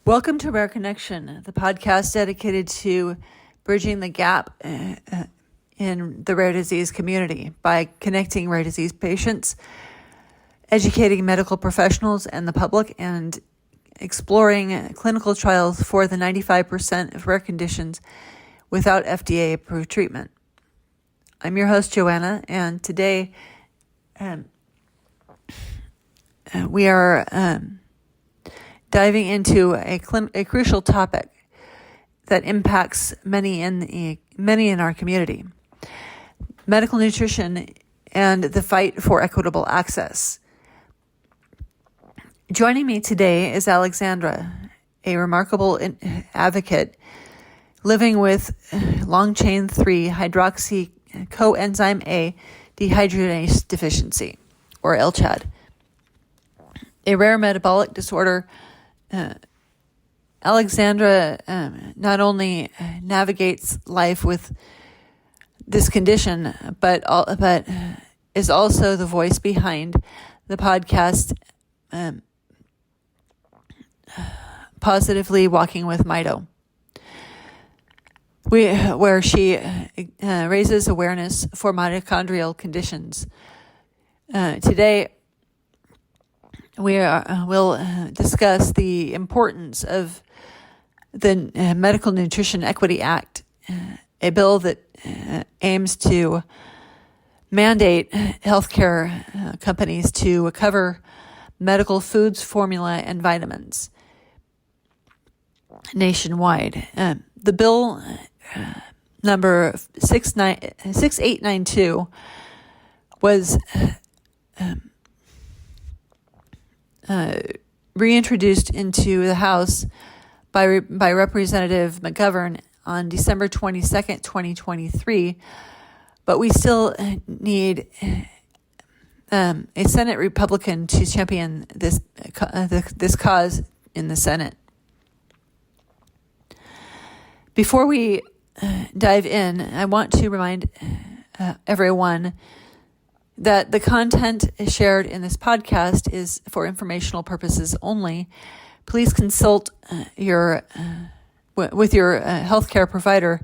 Welcome to Rare Connection, the podcast dedicated to bridging the gap in the rare disease community by connecting rare disease patients, educating medical professionals and the public, and exploring clinical trials for the 95% of rare conditions without FDA-approved treatment. I'm your host, Joanna, and today we are diving into a crucial topic that impacts many in our community: medical nutrition and the fight for equitable access. Joining me today is Alexandra, a remarkable advocate living with long-chain 3 hydroxy coenzyme A dehydrogenase deficiency, or LCHAD, a rare metabolic disorder. Alexandra not only navigates life with this condition, but is also the voice behind the podcast Positively Walking with Mito, where she raises awareness for mitochondrial conditions. Today, we'll discuss the importance of the Medical Nutrition Equity Act, a bill that aims to mandate healthcare companies to cover medical foods, formula, and vitamins nationwide. The bill number 6892 was reintroduced into the House by Representative McGovern on December 22nd, 2023, but we still need a Senate Republican to champion this cause in the Senate. Before we dive in, I want to remind everyone that the content shared in this podcast is for informational purposes only. Please consult with your healthcare provider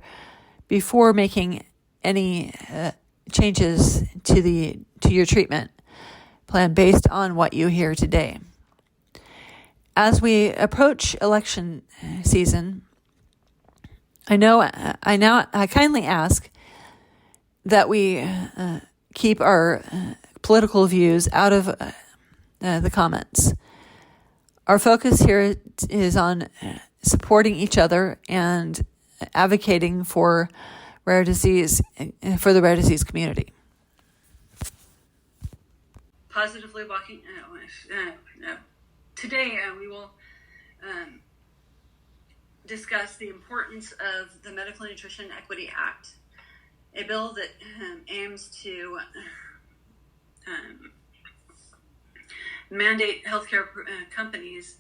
before making any changes to your treatment plan based on what you hear today. As we approach election season, I kindly ask that we keep our political views out of the comments. Our focus here is on supporting each other and advocating for the rare disease community. Positively Walking. Today we will discuss the importance of the Medical Nutrition Equity Act, a bill that aims to mandate healthcare companies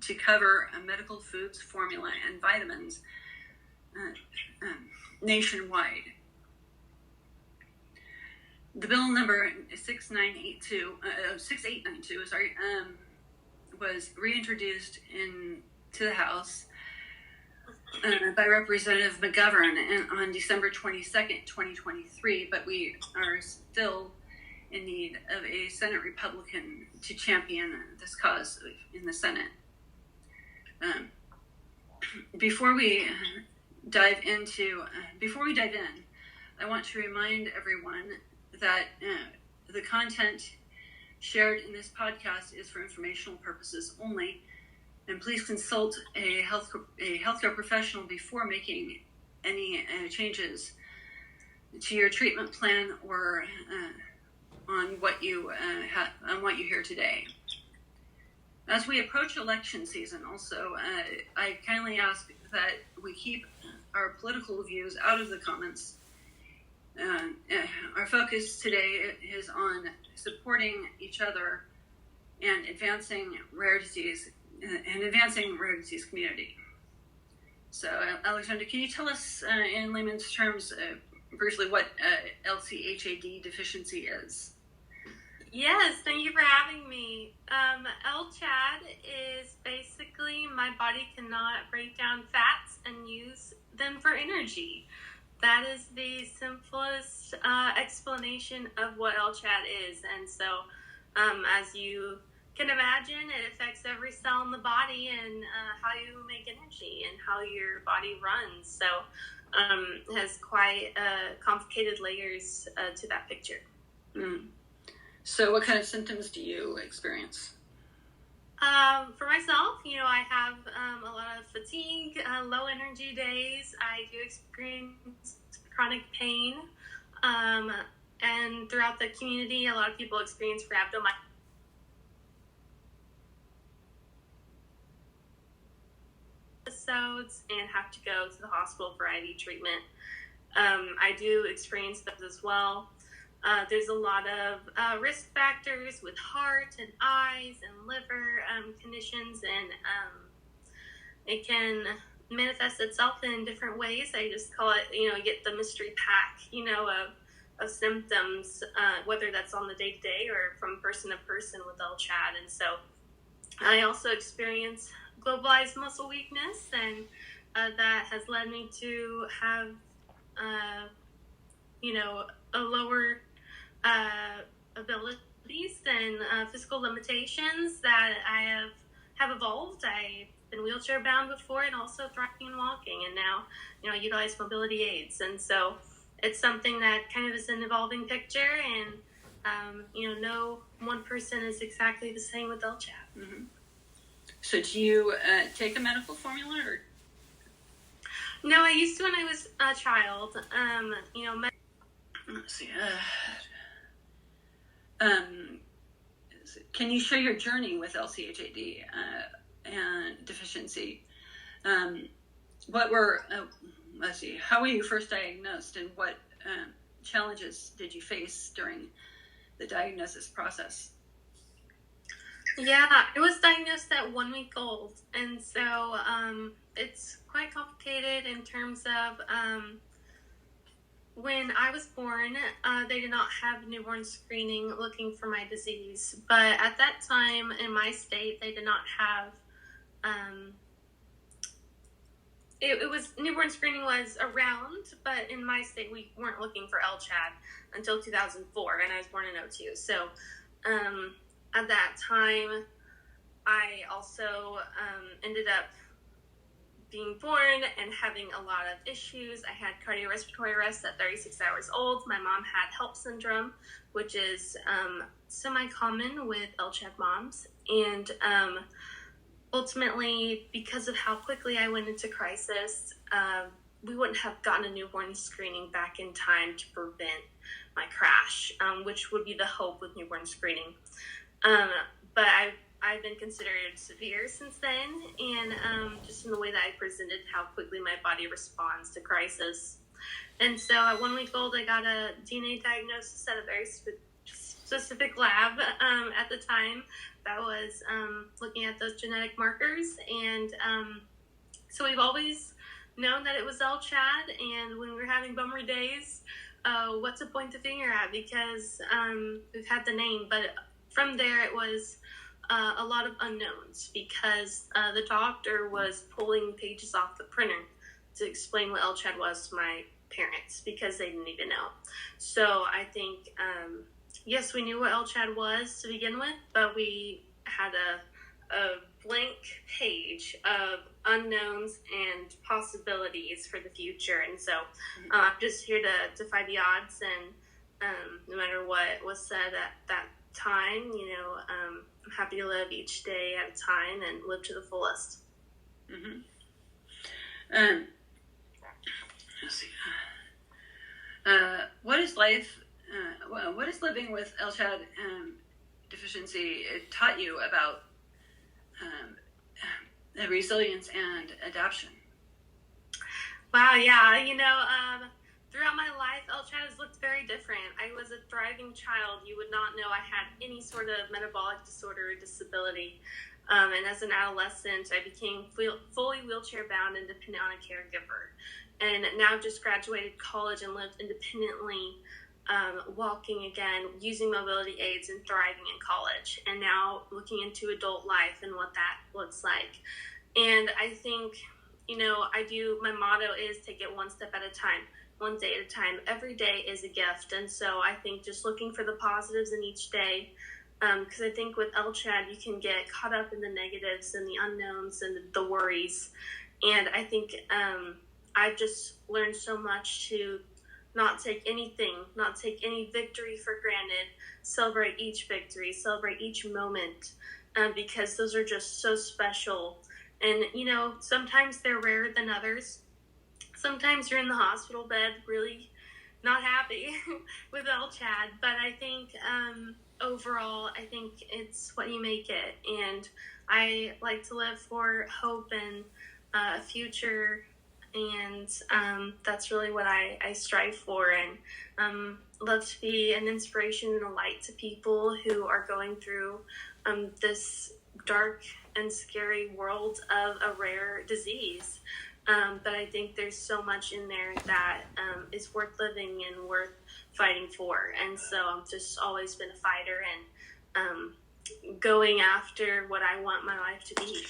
to cover medical foods, formula, and vitamins nationwide. The bill number 6892 was reintroduced to the House by Representative McGovern on December 22nd, 2023, but we are still in need of a Senate Republican to champion this cause in the Senate. Before we dive in, I want to remind everyone that the content shared in this podcast is for informational purposes only, and please consult a healthcare professional before making any changes to your treatment plan or on what you hear today. As we approach election season, also, I kindly ask that we keep our political views out of the comments. Our focus today is on supporting each other and advancing rare disease community. So, Alexandra, can you tell us in layman's terms briefly what LCHAD deficiency is? Yes, thank you for having me. LCHAD is basically basically my body cannot break down fats and use them for energy. That is the simplest explanation of what LCHAD is. And so, as you can imagine, it affects every cell in the body and how you make energy and how your body runs. So it has quite complicated layers to that picture. Mm. So what kind of symptoms do you experience? For myself, I have a lot of fatigue, low energy days. I do experience chronic pain. And throughout the community, a lot of people experience rhabdomyolysis episodes and have to go to the hospital for IV treatment. I do experience those as well. There's a lot of risk factors with heart and eyes and liver conditions, and it can manifest itself in different ways. I just call it, you get the mystery pack, of symptoms, whether that's on the day-to-day or from person to person with LCHAD. And so I also experience globalized muscle weakness, and that has led me to have, a lower abilities and physical limitations that I have evolved. I've been wheelchair bound before and also thriving and walking, and now, I utilize mobility aids. And so it's something that kind of is an evolving picture, and, no one person is exactly the same with LCHAD. Mm-hmm. So do you take a medical formula? Or? No, I used to when I was a child. Let's see. Can you share your journey with LCHAD and deficiency? What were, how were you first diagnosed, and what challenges did you face during the diagnosis process? Yeah, I was diagnosed at 1 week old, and so it's quite complicated in terms of when I was born, they did not have newborn screening looking for my disease. But at that time in my state, they did not have, newborn screening was around, but in my state, we weren't looking for LCHAD until 2004, and I was born in 2002. So at that time, I also ended up being born and having a lot of issues. I had cardiorespiratory arrest at 36 hours old. My mom had HELLP syndrome, which is semi-common with LCHAD moms. And ultimately, because of how quickly I went into crisis, we wouldn't have gotten a newborn screening back in time to prevent my crash, which would be the hope with newborn screening. But I've been considered severe since then, and just in the way that I presented how quickly my body responds to crisis. And so at 1 week old, I got a DNA diagnosis at a very specific lab at the time that was looking at those genetic markers. And so we've always known that it was LCHAD, and when we were having bummer days, what to point the finger at, because we've had the name. But from there, it was a lot of unknowns, because the doctor was pulling pages off the printer to explain what LCHAD was to my parents, because they didn't even know. So I think, yes, we knew what LCHAD was to begin with, but we had a blank page of unknowns and possibilities for the future. And so I'm just here to defy the odds, and no matter what was said at that time, I'm happy to live each day at a time and live to the fullest. Mm-hmm. Let's see. What is life? What is living with LCHAD deficiency taught you about resilience and adaptation? Wow, yeah, throughout my life, LCHAD has looked very different. I was a thriving child. You would not know I had any sort of metabolic disorder or disability. And as an adolescent, I became fully wheelchair-bound and dependent on a caregiver. And now I've just graduated college and lived independently, walking again, using mobility aids, and thriving in college. And now looking into adult life and what that looks like. And I think, my motto is take it one step at a time, one day at a time. Every day is a gift. And so I think just looking for the positives in each day, because I think with LCHAD, you can get caught up in the negatives and the unknowns and the worries. And I think I've just learned so much to not take any victory for granted, celebrate each victory, celebrate each moment, because those are just so special. And, sometimes they're rarer than others. Sometimes you're in the hospital bed really not happy with LCHAD, but I think overall, I think it's what you make it. And I like to live for hope and a future, and that's really what I strive for, and love to be an inspiration and a light to people who are going through this dark and scary world of a rare disease. But I think there's so much in there that is worth living and worth fighting for. And so I've just always been a fighter and going after what I want my life to be.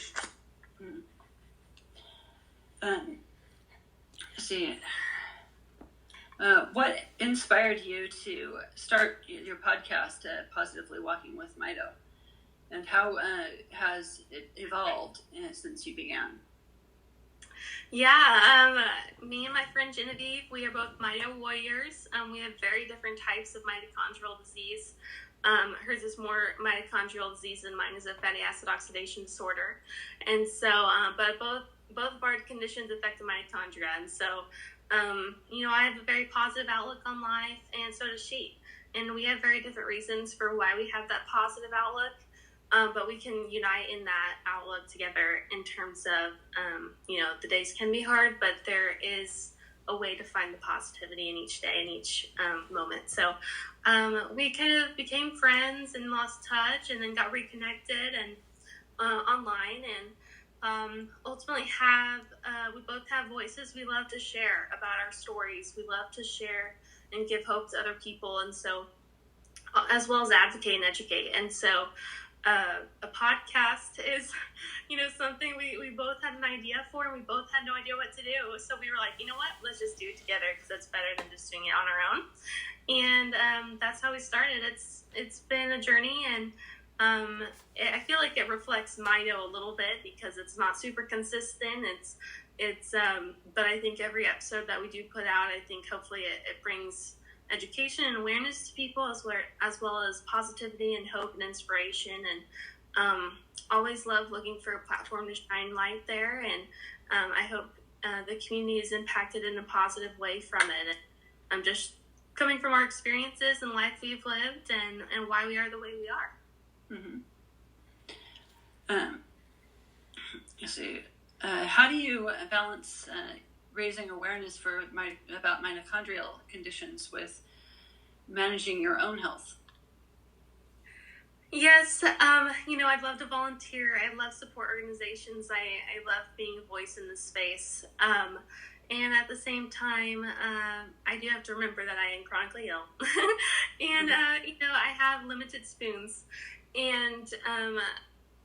What inspired you to start your podcast, Positively Walking with Mito? And how has it evolved since you began? Yeah, me and my friend Genevieve, we are both Mito warriors. We have very different types of mitochondrial disease. Hers is more mitochondrial disease and mine is a fatty acid oxidation disorder. And so, but both of our conditions affect the mitochondria. And so, I have a very positive outlook on life, and so does she. And we have very different reasons for why we have that positive outlook. But we can unite in that outlook together in terms of, the days can be hard, but there is a way to find the positivity in each day and each moment. So we kind of became friends and lost touch and then got reconnected and online, and ultimately we both have voices we love to share about our stories. We love to share and give hope to other people, and so as well as advocate and educate. And so a podcast is, something we both had an idea for, and we both had no idea what to do. So we were like, let's just do it together, because that's better than just doing it on our own. And that's how we started. It's been a journey, and I feel like it reflects Mito a little bit because it's not super consistent. But I think every episode that we do put out, I think hopefully it brings education and awareness to people, as well as positivity and hope and inspiration. And always love looking for a platform to shine light there. And I hope the community is impacted in a positive way from it. And I'm just coming from our experiences and life we've lived, and why we are the way we are. How do you balance raising awareness about mitochondrial conditions with managing your own health? Yes, I'd love to volunteer. I love support organizations. I love being a voice in this space. And at the same time, I do have to remember that I am chronically ill. And, I have limited spoons. And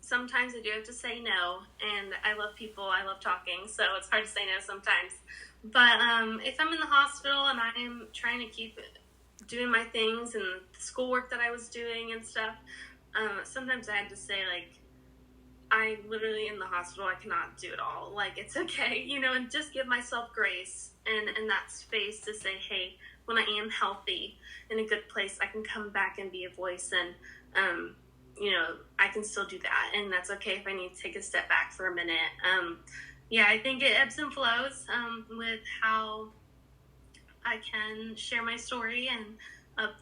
sometimes I do have to say no. And I love people. I love talking. So it's hard to say no sometimes. But if I'm in the hospital and I'm trying to keep doing my things and the schoolwork that I was doing and stuff, sometimes I had to say, I literally in the hospital, I cannot do it all. It's okay, and just give myself grace and that space to say, hey, when I am healthy, in a good place, I can come back and be a voice, and, I can still do that. And that's okay if I need to take a step back for a minute. I think it ebbs and flows with how I can share my story, and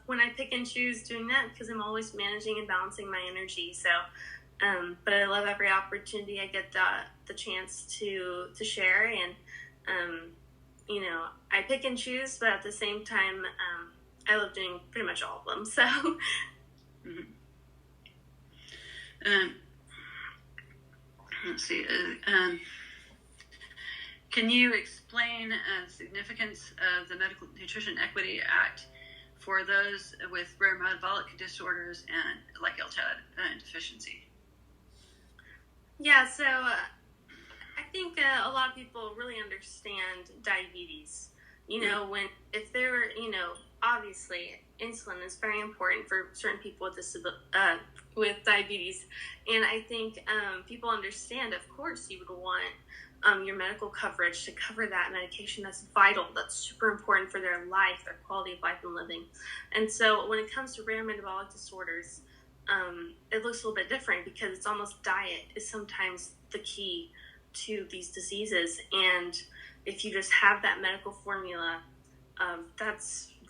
when I pick and choose doing that, because I'm always managing and balancing my energy. So, but I love every opportunity I get the chance to share, and I pick and choose, but at the same time, I love doing pretty much all of them. So, let's see. Can you explain the significance of the Medical Nutrition Equity Act for those with rare metabolic disorders and like LCHAD deficiency? Yeah, so think a lot of people really understand diabetes. If they're, obviously insulin is very important for certain people with diabetes. And I think people understand, of course, you would want your medical coverage to cover that medication. That's vital. That's super important for their life, their quality of life and living. And so when it comes to rare metabolic disorders, it looks a little bit different because it's almost diet is sometimes the key to these diseases. And if you just have that medical formula,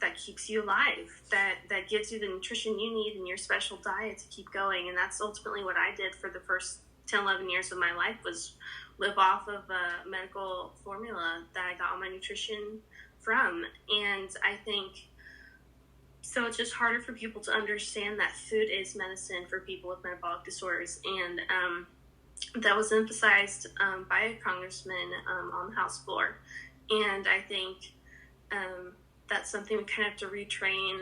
that keeps you alive, that gives you the nutrition you need in your special diet to keep going. And that's ultimately what I did for the first 10, 11 years of my life, was live off of a medical formula that I got all my nutrition from. And I think, so it's just harder for people to understand that food is medicine for people with metabolic disorders. And that was emphasized by a congressman on the House floor. And I think that's something we kind of have to retrain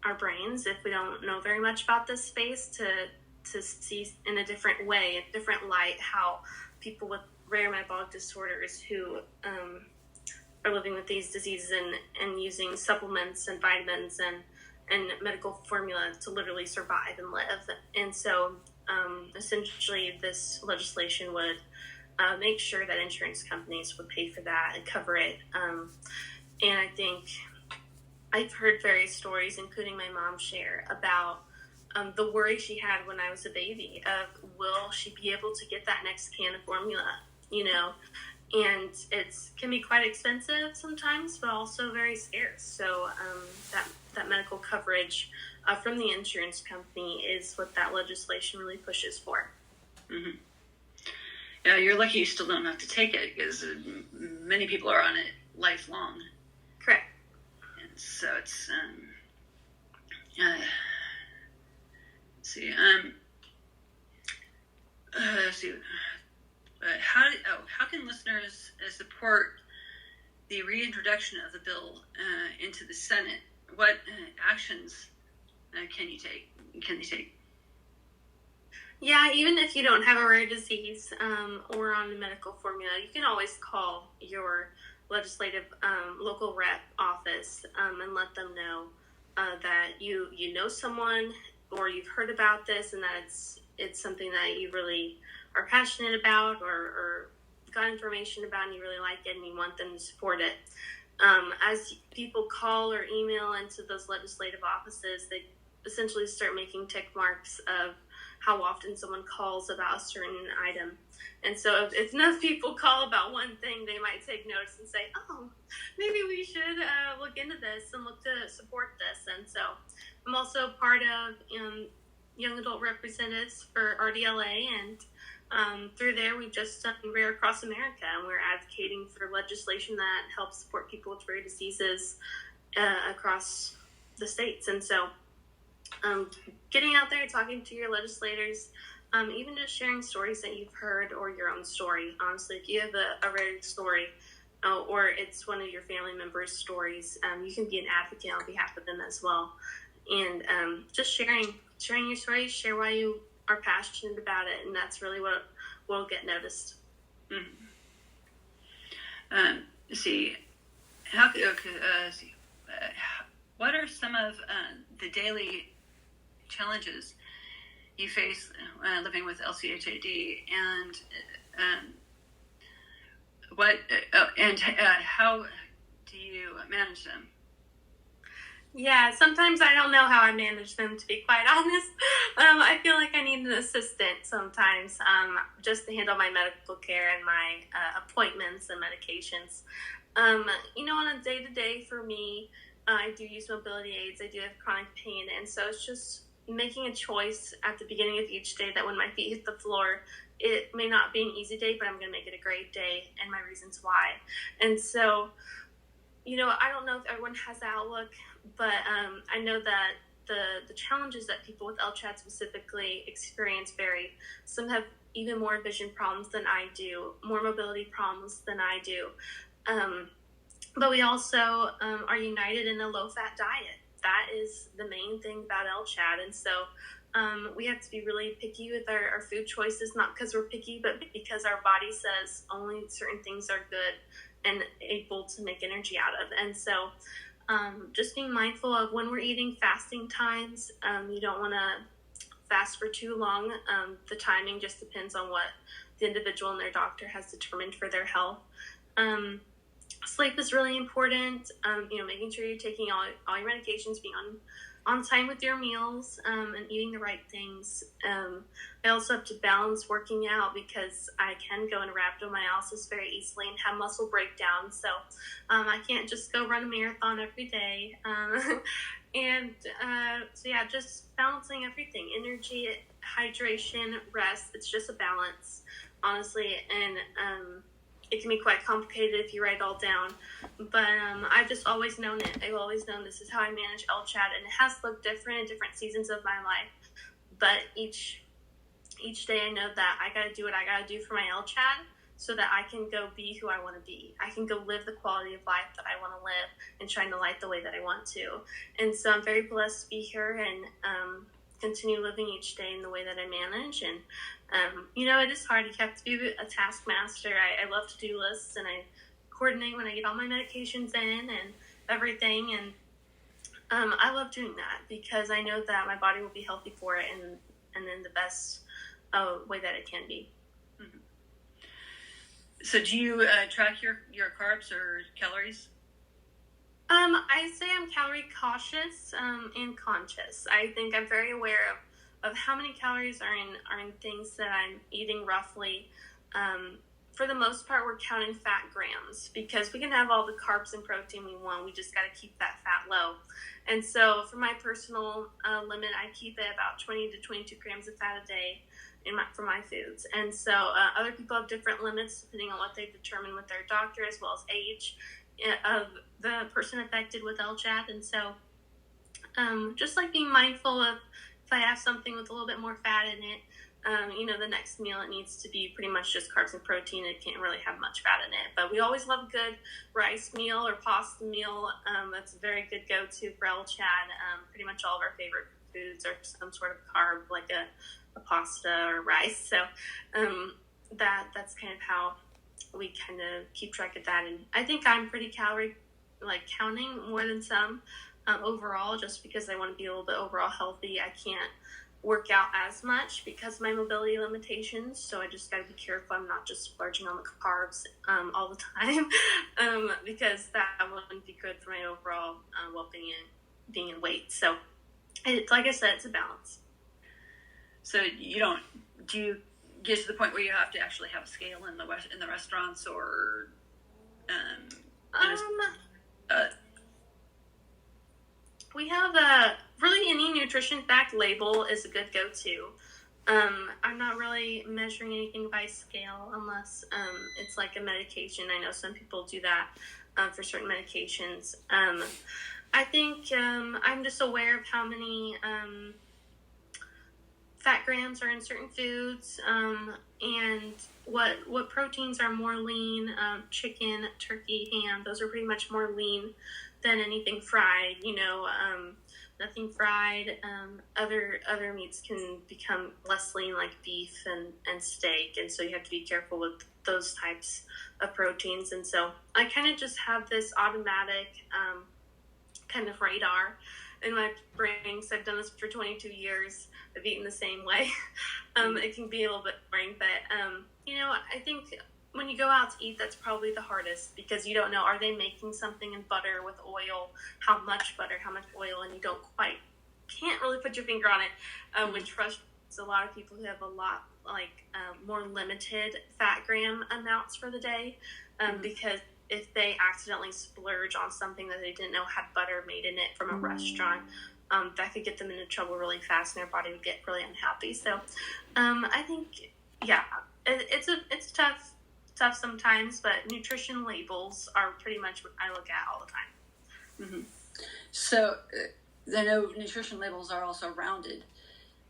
our brains, if we don't know very much about this space, to see in a different way, a different light, how people with rare metabolic disorders who are living with these diseases and using supplements and vitamins and medical formula to literally survive and live. And so essentially this legislation would make sure that insurance companies would pay for that and cover it. And I think I've heard various stories, including my mom's share, about the worry she had when I was a baby of, will she be able to get that next can of formula, and it can be quite expensive sometimes, but also very scarce. So that medical coverage from the insurance company is what that legislation really pushes for. Mm-hmm. Yeah, you're lucky you still don't have to take it, because many people are on it lifelong. Correct. And so it's how can listeners support the reintroduction of the bill into the Senate? What actions can they take? Yeah, even if you don't have a rare disease or on the medical formula, you can always call your legislative local rep office and let them know that you know someone, or you've heard about this, and that it's something that you really are passionate about, or got information about, and you really like it, and you want them to support it. As people call or email into those legislative offices, they essentially start making tick marks of how often someone calls about a certain item. And so if enough people call about one thing, they might take notice and say, oh, maybe we should look into this and look to support this. And so I'm also part of Young Adult Representatives for RDLA, and through there we've just done Rare Across America, and we're advocating for legislation that helps support people with rare diseases across the states. And so getting out there, talking to your legislators, even just sharing stories that you've heard, or your own story. Honestly, if you have a rare story, or it's one of your family members' stories, you can be an advocate on behalf of them as well. And just sharing your story, share why you are passionate about it, and that's really what will get noticed. Mm-hmm. What are some of the daily challenges you face living with LCHAD, and how do you manage them? Yeah, sometimes I don't know how I manage them, to be quite honest. I feel like I need an assistant sometimes, just to handle my medical care and my appointments and medications. On a day-to-day for me, I do use mobility aids. I do have chronic pain, and so it's just making a choice at the beginning of each day that when my feet hit the floor, it may not be an easy day, but I'm going to make it a great day, and my reasons why. And so, I don't know if everyone has that outlook, but I know that the challenges that people with LCHAD specifically experience vary. Some have even more vision problems than I do, more mobility problems than I do. But we also are united in a low-fat diet. That is the main thing about LCHAD. And so We have to be really picky with our food choices, not because we're picky, but because our body says only certain things are good and able to make energy out of. And so just being mindful of when we're eating, fasting times. You don't want to fast for too long. The timing just depends on what the individual and their doctor has determined for their health. Sleep is really important. Making sure you're taking all your medications, being on time with your meals, and eating the right things. I also have to balance working out because I can go into rhabdomyolysis very easily and have muscle breakdowns. So I can't just go run a marathon every day. Just balancing everything: energy, hydration, rest. It's just a balance, honestly, and it can be quite complicated if you write it all down, but I've just always known it. I've always known this is how I manage LCHAD, and it has looked different in different seasons of my life, but each day I know that I got to do what I got to do for my LCHAD so that I can go be who I want to be. I can go live the quality of life that I want to live and shine the light the way that I want to. And so I'm very blessed to be here and continue living each day in the way that I manage. And it is hard. You have to be a taskmaster. I love to-do lists, and I coordinate when I get all my medications in and everything. And I love doing that because I know that my body will be healthy for it and in the best way that it can be. Mm-hmm. So do you track your carbs or calories? I say I'm calorie cautious and conscious. I think I'm very aware of how many calories are in things that I'm eating roughly. For the most part, we're counting fat grams because we can have all the carbs and protein we want. We just got to keep that fat low. And so for my personal limit, I keep it about 20 to 22 grams of fat a day for my foods. And so other people have different limits depending on what they've determined with their doctor, as well as age of the person affected with LCHAD. And so just like being mindful of if I have something with a little bit more fat in it, the next meal, it needs to be pretty much just carbs and protein. It can't really have much fat in it. But we always love a good rice meal or pasta meal. That's a very good go-to for LCHAD. Pretty much all of our favorite foods are some sort of carb, like a pasta or rice. So that's kind of how we kind of keep track of that. And I think I'm pretty calorie counting more than some overall, just because I want to be a little bit overall healthy. I can't work out as much because of my mobility limitations, so I just got to be careful I'm not just splurging on the carbs all the time because that wouldn't be good for my overall well-being and being in weight. So like I said, it's a balance. So do you get to the point where you have to actually have a scale in the restaurants, or we have really any nutrition fact label is a good go-to. I'm not really measuring anything by scale unless it's like a medication. I know some people do that for certain medications. I think I'm just aware of how many fat grams are in certain foods and what proteins are more lean. Chicken, turkey, ham, those are pretty much more lean than anything fried. Nothing fried. Other meats can become less lean, like beef and steak, and so you have to be careful with those types of proteins. And so I kind of just have this automatic kind of radar in my brain, because I've done this for 22 years of eating the same way. It can be a little bit boring, but I think when you go out to eat, that's probably the hardest, because you don't know, are they making something in butter with oil? How much butter, how much oil? And you can't really put your finger on it, which frustrates a lot of people who have a lot, more limited fat gram amounts for the day, because if they accidentally splurge on something that they didn't know had butter made in it from a restaurant, that could get them into trouble really fast, and their body would get really unhappy. So I think, it's tough sometimes, but nutrition labels are pretty much what I look at all the time. Mm-hmm. So I know nutrition labels are also rounded,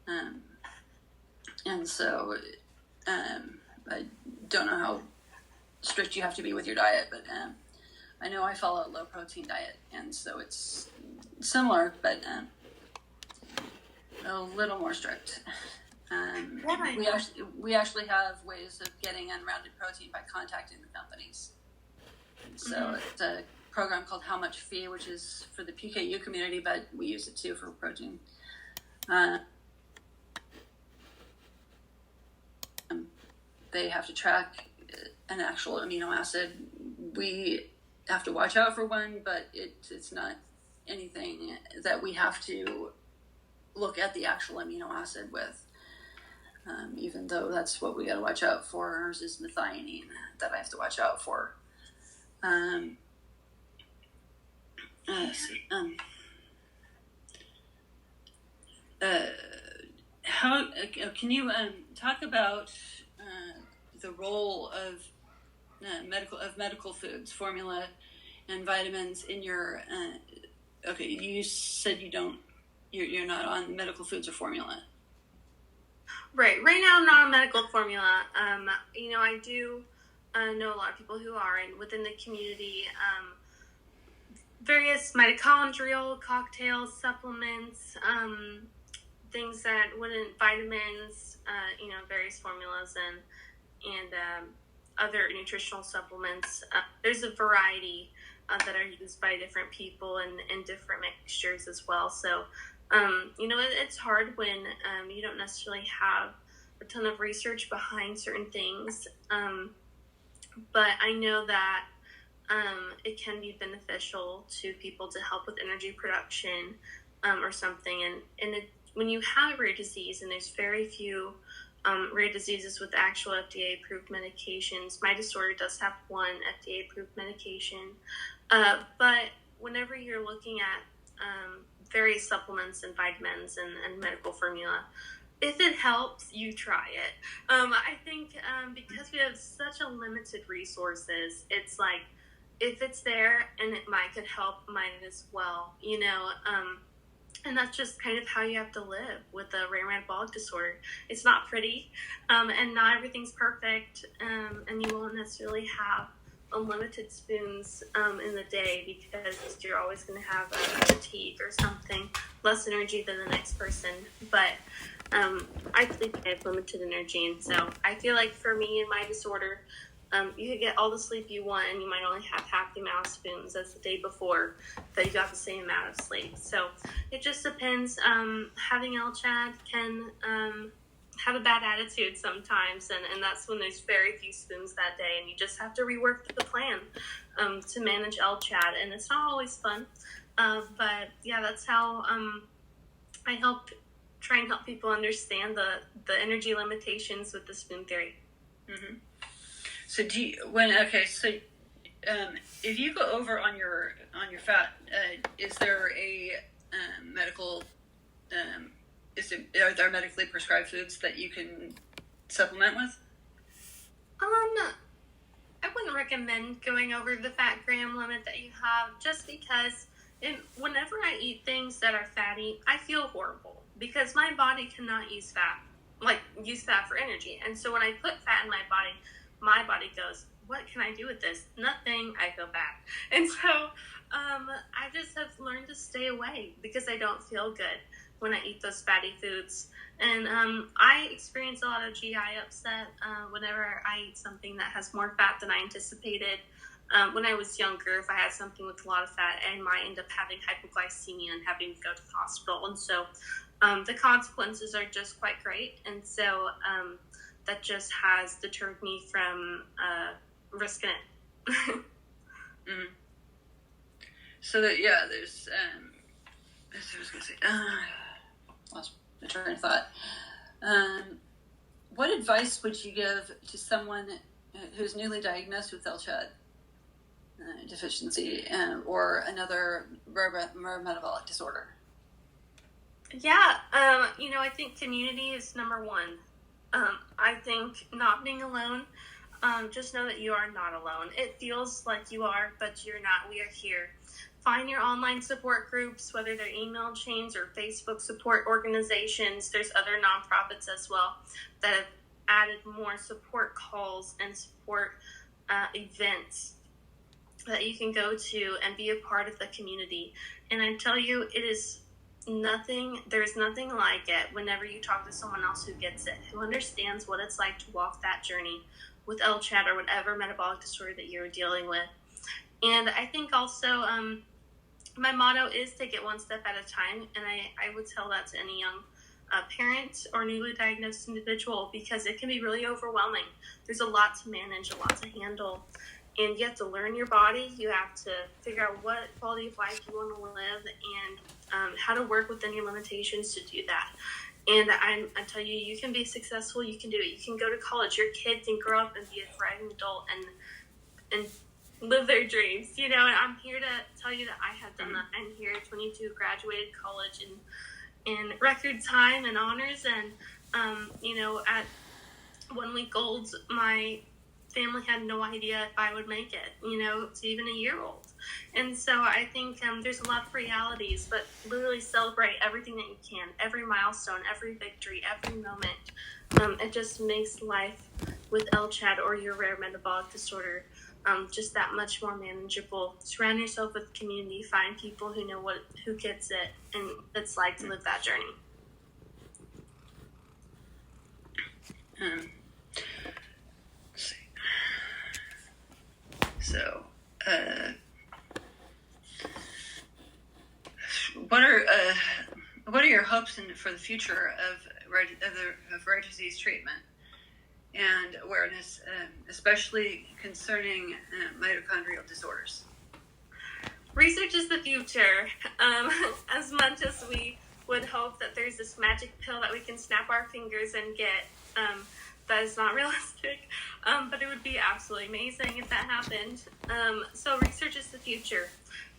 and so I don't know how strict you have to be with your diet, but I know I follow a low protein diet, and so it's similar, but a little more strict. We actually have ways of getting unrounded protein by contacting the companies. So it's a program called How Much Fee, which is for the PKU community, but we use it too for protein. They have to track an actual amino acid. We have to watch out for one, but it's not anything that we have to look at the actual amino acid with. Even though that's what we got to watch out for. Ours is methionine that I have to watch out for. How can you talk about the role of medical foods, formula, and vitamins in your? Okay, you said you're not on medical foods or formula. Right now I'm not on medical formula. I do know a lot of people who are, and within the community, various mitochondrial cocktails, supplements, things that wouldn't, vitamins, various formulas and other nutritional supplements. There's a variety that are used by different people and different mixtures as well. So, it's hard when you don't necessarily have a ton of research behind certain things. But I know that it can be beneficial to people to help with energy production or something. And when you have a rare disease, and there's very few rare diseases with actual FDA-approved medications. My disorder does have one FDA-approved medication. But whenever you're looking at various supplements and vitamins and medical formula, if it helps, you try it. I think because we have such a limited resources, it's like, if it's there and it could help, might as well, and that's just kind of how you have to live with a rare metabolic disorder. It's not pretty, and not everything's perfect, and you won't necessarily have unlimited spoons in the day, because you're always going to have a fatigue or something, less energy than the next person. But I think I have limited energy, and so I feel like for me and my disorder, you could get all the sleep you want, and you might only have half the amount of spoons as the day before that you got the same amount of sleep. So it just depends. Having LCHAD can have a bad attitude sometimes, and that's when there's very few spoons that day, and you just have to rework the plan to manage LCHAD, and it's not always fun. But yeah, that's how I try and help people understand the energy limitations with the spoon theory. Mm-hmm. So if you go over on your fat, is there a medical? Are there medically prescribed foods that you can supplement with? I wouldn't recommend going over the fat gram limit that you have, just because whenever I eat things that are fatty, I feel horrible because my body cannot use fat for energy. And so when I put fat in my body goes, what can I do with this? Nothing. I feel bad. And so I just have learned to stay away because I don't feel good when I eat those fatty foods. And I experience a lot of GI upset whenever I eat something that has more fat than I anticipated. When I was younger, if I had something with a lot of fat, I might end up having hypoglycemia and having to go to the hospital. And so the consequences are just quite great. And so that just has deterred me from risking it. Mm-hmm. So that, there's, I was going to say, lost my train of thought. What advice would you give to someone who's newly diagnosed with LCHAD deficiency or another rare metabolic disorder? Yeah, I think community is number one. I think not being alone, just know that you are not alone. It feels like you are, but you're not. We are here. Find your online support groups, whether they're email chains or Facebook support organizations. There's other nonprofits as well that have added more support calls and support events that you can go to and be a part of the community. And I tell you, it is There's nothing like it whenever you talk to someone else who gets it, who understands what it's like to walk that journey with LCHAD or whatever metabolic disorder that you're dealing with. And I think also my motto is take it one step at a time, and I would tell that to any young parent or newly diagnosed individual, because it can be really overwhelming. There's a lot to manage, a lot to handle, and you have to learn your body. You have to figure out what quality of life you want to live and how to work within your limitations to do that. And I tell you, you can be successful. You can do it. You can go to college. Your kid can grow up and be a thriving adult and live their dreams. And I'm here to tell you that I have done that. I'm here at 22, graduated college in record time and honors. And, at 1 week old, my family had no idea if I would make it, to even a year old. And so I think there's a lot of realities, but literally celebrate everything that you can, every milestone, every victory, every moment. It just makes life with LCHAD or your rare metabolic disorder just that much more manageable. Surround yourself with community, find people who gets it, and it's like to live that journey. Let's see. So, what are your hopes for the future of rare disease treatment and awareness, especially concerning mitochondrial disorders? Research is the future. As much as we would hope that there's this magic pill that we can snap our fingers and get, that is not realistic, but it would be absolutely amazing if that happened. So research is the future.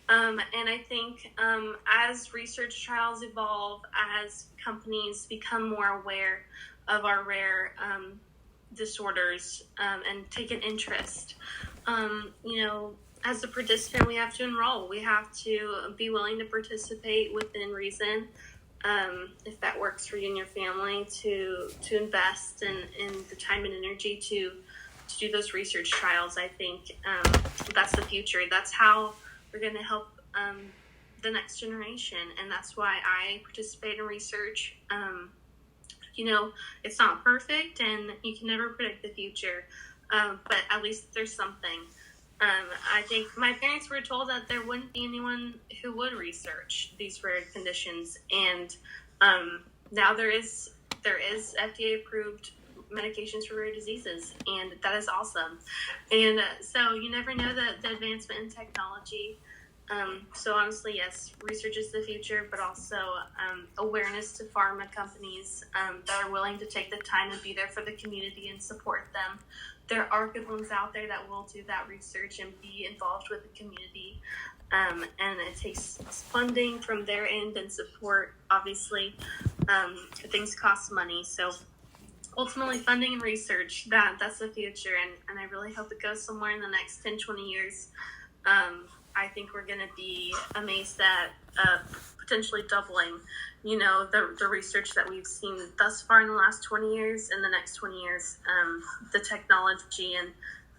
And I think as research trials evolve, as companies become more aware of our rare disorders and take an interest, as a participant, we have to enroll. We have to be willing to participate within reason, if that works for you and your family, to invest in the time and energy to do those research trials. I think that's the future. That's how we're going to help the next generation, and that's why I participate in research. It's not perfect, and you can never predict the future, but at least there's something. I think my parents were told that there wouldn't be anyone who would research these rare conditions, and now there is FDA-approved medications for rare diseases, and that is awesome. And so you never know the advancement in technology. So honestly, yes, research is the future, but also awareness to pharma companies that are willing to take the time to be there for the community and support them. There are good ones out there that will do that research and be involved with the community. And it takes funding from their end and support, obviously. Things cost money. So ultimately, funding and research, that's the future. And I really hope it goes somewhere in the next 10, 20 years. I think we're going to be amazed at potentially doubling, the research that we've seen thus far in the last 20 years. In the next 20 years, the technology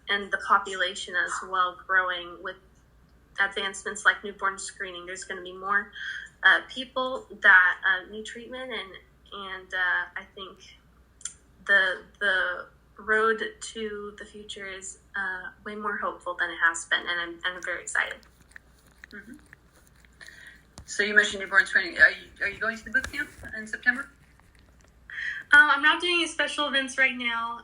and the population as well growing with advancements like newborn screening. There's going to be more people that need treatment, and I think the road to the future is way more hopeful than it has been, and I'm very excited. Mm-hmm. So you mentioned newborn screening. Are you going to the Bootcamp in September? I'm not doing any special events right now.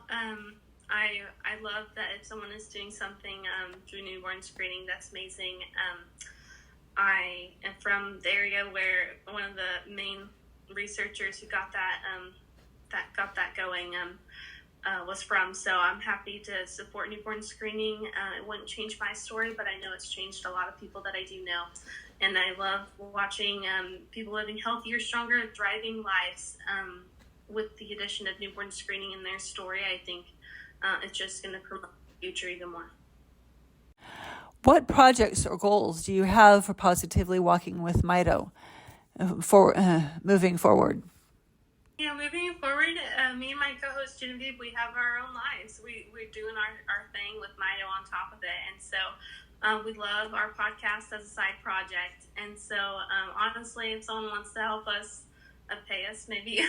I love that if someone is doing something through newborn screening, that's amazing. I am from the area where one of the main researchers who got that going was from, so I'm happy to support newborn screening. It wouldn't change my story, but I know it's changed a lot of people that I do know, and I love watching people living healthier, stronger, thriving lives with the addition of newborn screening in their story. I think it's just going to promote the future even more. What projects or goals do you have for Positively Walking with Mito for moving forward? Moving forward, me and my co-host Genevieve, we have our own lives. We're doing our thing with Mito on top of it. And so we love our podcast as a side project. And so honestly, if someone wants to help us, pay us maybe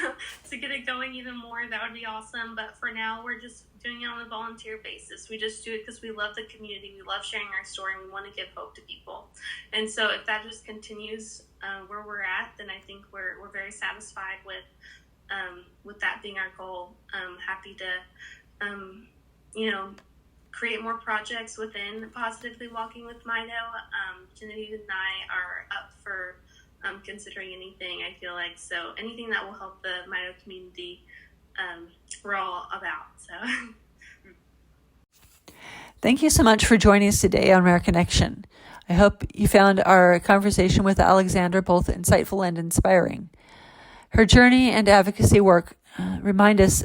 to get it going even more, that would be awesome. But for now, we're just doing it on a volunteer basis. We just do it because we love the community. We love sharing our story, and we want to give hope to people. And so if that just continues where we're at, then I think we're very satisfied with that being our goal. Happy to create more projects within Positively Walking with Mito. Genevieve and I are up for considering anything, I feel like. So anything that will help the Mito community, we're all about. So Thank you so much for joining us today on Rare Connection. I hope you found our conversation with Alexandra both insightful and inspiring. Her journey and advocacy work remind us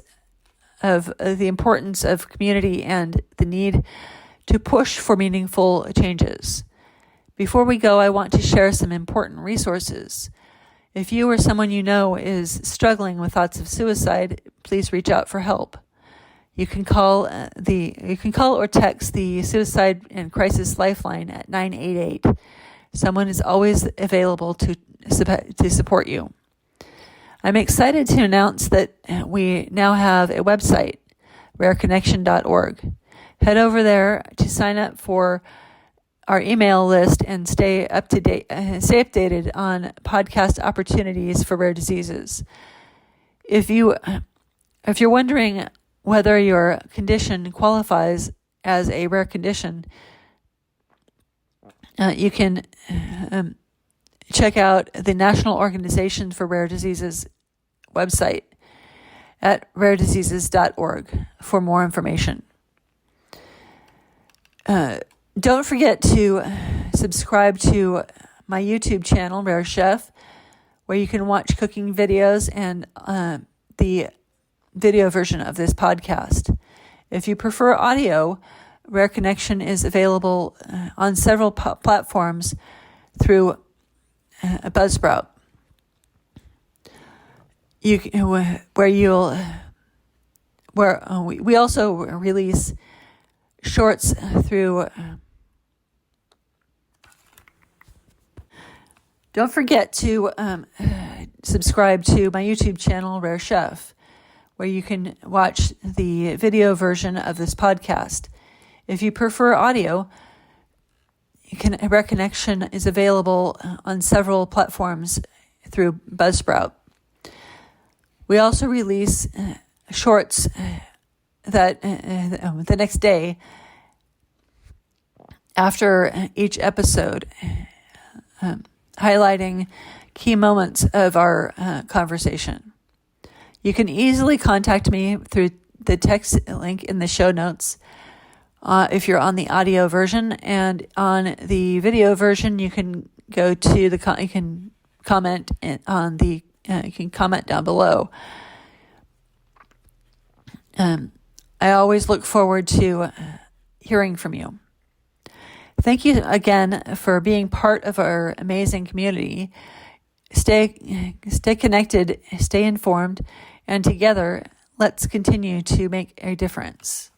of the importance of community and the need to push for meaningful changes. Before we go, I want to share some important resources. If you or someone you know is struggling with thoughts of suicide, please reach out for help. You can call or text the Suicide and Crisis Lifeline at 988. Someone is always available to support you. I'm excited to announce that we now have a website, rareconnection.org. Head over there to sign up for our email list and stay updated on podcast opportunities for rare diseases. If you're wondering whether your condition qualifies as a rare condition, you can check out the National Organization for Rare Diseases website at rarediseases.org for more information. Don't forget to subscribe to my YouTube channel, Rare Chef, where you can watch cooking videos and the video version of this podcast. If you prefer audio, Rare Connection is available on several platforms through Buzzsprout. We also release shorts through. Don't forget to subscribe to my YouTube channel, Rare Chef, where you can watch the video version of this podcast. If you prefer audio, Rare Connection is available on several platforms through Buzzsprout. We also release shorts that the next day after each episode, highlighting key moments of our conversation. You can easily contact me through the text link in the show notes if you're on the audio version, and on the video version, you can go to you can comment you can comment down below. I always look forward to hearing from you. Thank you again for being part of our amazing community. Stay connected, stay informed, and together, let's continue to make a difference.